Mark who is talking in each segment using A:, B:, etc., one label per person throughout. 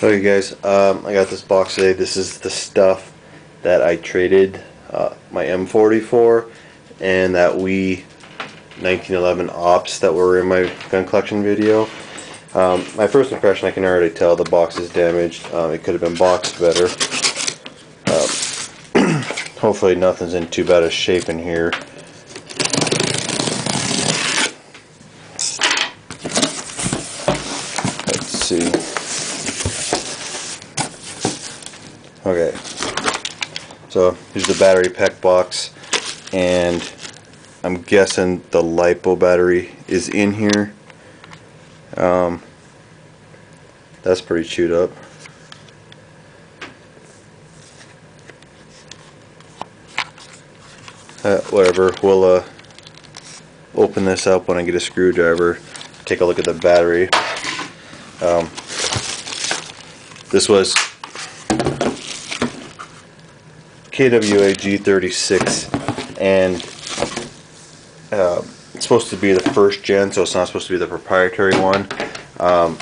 A: Okay guys, I got this box today. This is the stuff that I traded my M40 for, and that 1911 Ops that were in my gun collection video. My first impression, I can already tell the box is damaged. It could have been boxed better. Hopefully nothing's in too bad a shape in here. Let's see. Okay, so here's the battery pack box, and I'm guessing the LiPo battery is in here. That's pretty chewed up. Whatever, we'll open this up when I get a screwdriver, take a look at the battery. This was KWA G36, and it's supposed to be the first gen, so it's not supposed to be the proprietary one. I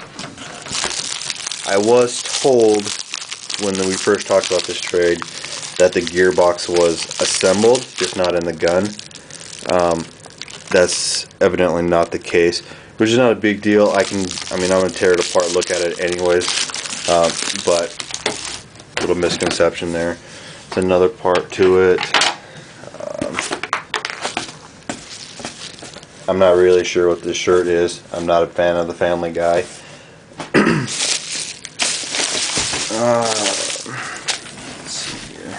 A: was told when we first talked about this trade that the gearbox was assembled, just not in the gun. That's evidently not the case, which is not a big deal. I'm gonna tear it apart, look at it anyways, but a little misconception there. It's another part to it. I'm not really sure what this shirt is. I'm not a fan of the Family Guy. Let's see here.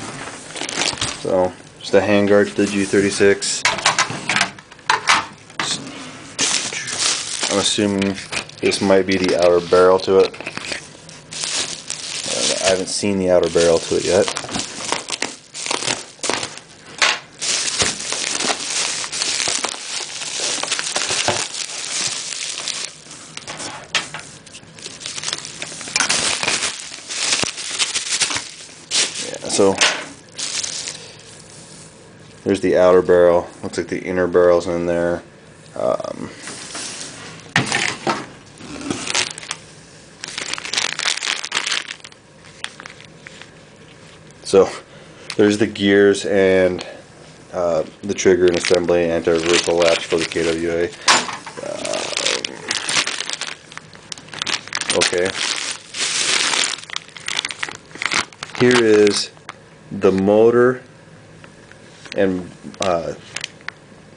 A: So, just a handguard to the G36. I'm assuming this might be the outer barrel to it. I haven't seen the outer barrel to it yet. So there's the outer barrel. Looks like the inner barrel's in there. So there's the gears and the trigger and assembly, anti-reversal latch for the KWA. Okay. Here is the motor and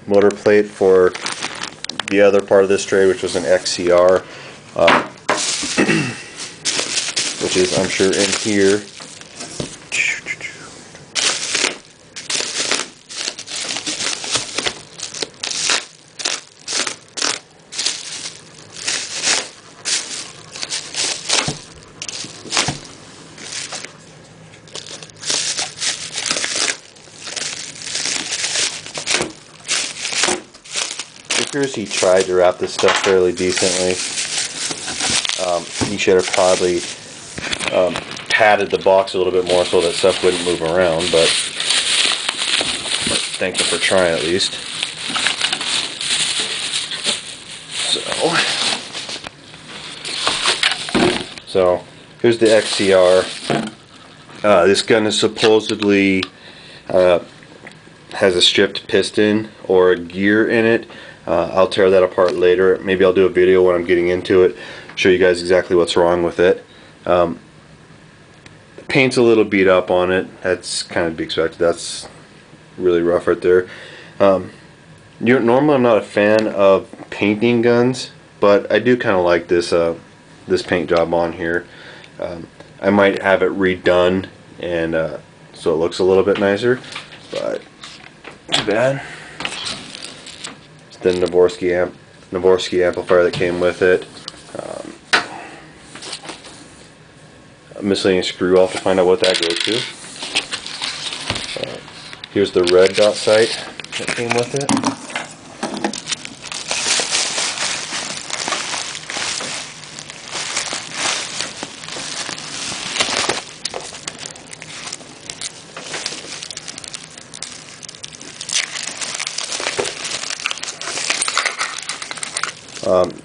A: motor plate for the other part of this trade, which was an XCR, which is, I'm sure, in here. It appears he tried to wrap this stuff fairly decently. He should have probably padded the box a little bit more so that stuff wouldn't move around, but thank him for trying at least. So here's the XCR. This gun is supposedly has a stripped piston or a gear in it. I'll tear that apart later. Maybe I'll do a video when I'm getting into it, show you guys exactly what's wrong with it. The paint's a little beat up on it. That's kind of to be expected. That's really rough right there. Normally I'm not a fan of painting guns, but I do kind of like this this paint job on here. I might have it redone and so it looks a little bit nicer, but too bad. It's the Navorsky amplifier that came with it. A miscellaneous screw. I'll have to find out what that goes to. Here's the red dot sight that came with it.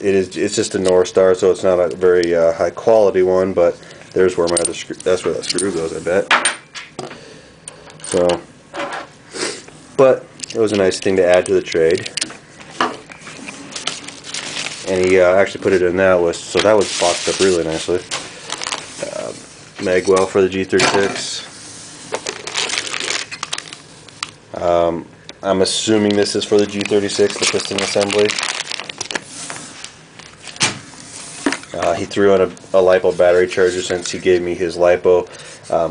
A: It's just a North Star, so it's not a very high quality one, but there's where my other screw, that's where that screw goes, I bet. So, but it was a nice thing to add to the trade. And he actually put it in that list, so that was boxed up really nicely. Mag well for the G36. I'm assuming this is for the G36, the piston assembly. He threw in a LiPo battery charger since he gave me his LiPo.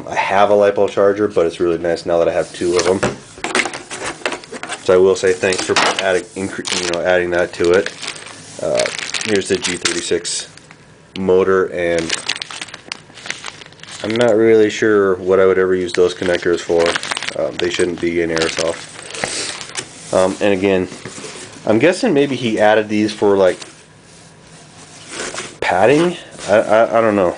A: I have a LiPo charger, but it's really nice now that I have two of them. So I will say thanks for adding that to it. Here's the G36 motor, and I'm not really sure what I would ever use those connectors for. They shouldn't be in airsoft. And again, I'm guessing maybe he added these for like padding. I don't know.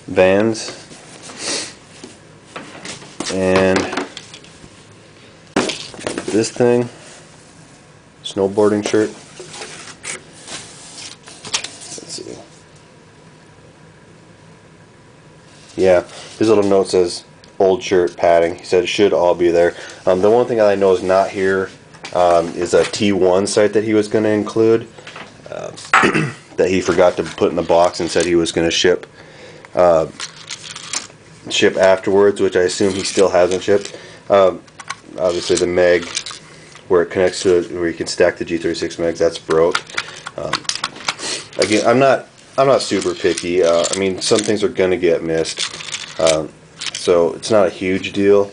A: Vans and this thing, snowboarding shirt. Let's see. Yeah, his little note says old shirt padding. He said it should all be there. The one thing that I know is not here is a T1 sight that he was going to include that he forgot to put in the box and said he was going to ship afterwards, which I assume he still hasn't shipped. Obviously the mag where it connects to it, where you can stack the G36 mags, that's broke. Again, I'm not super picky. I mean, some things are going to get missed. So it's not a huge deal.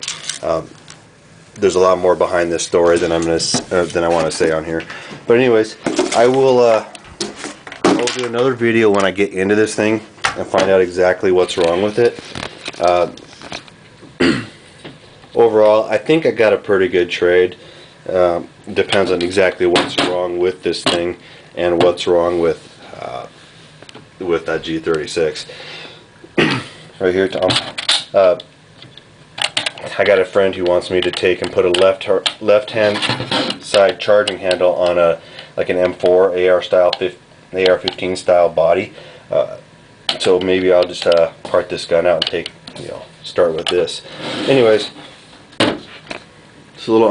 A: There's a lot more behind this story than I want to say on here. But anyways, I will do another video when I get into this thing and find out exactly what's wrong with it. Overall, I think I got a pretty good trade. Depends on exactly what's wrong with this thing and what's wrong with that G36. Right here, Tom. I got a friend who wants me to take and put a left-hand side charging handle on like an M4 AR-15 style body. So maybe I'll just part this gun out and start with this. Anyways, it's a little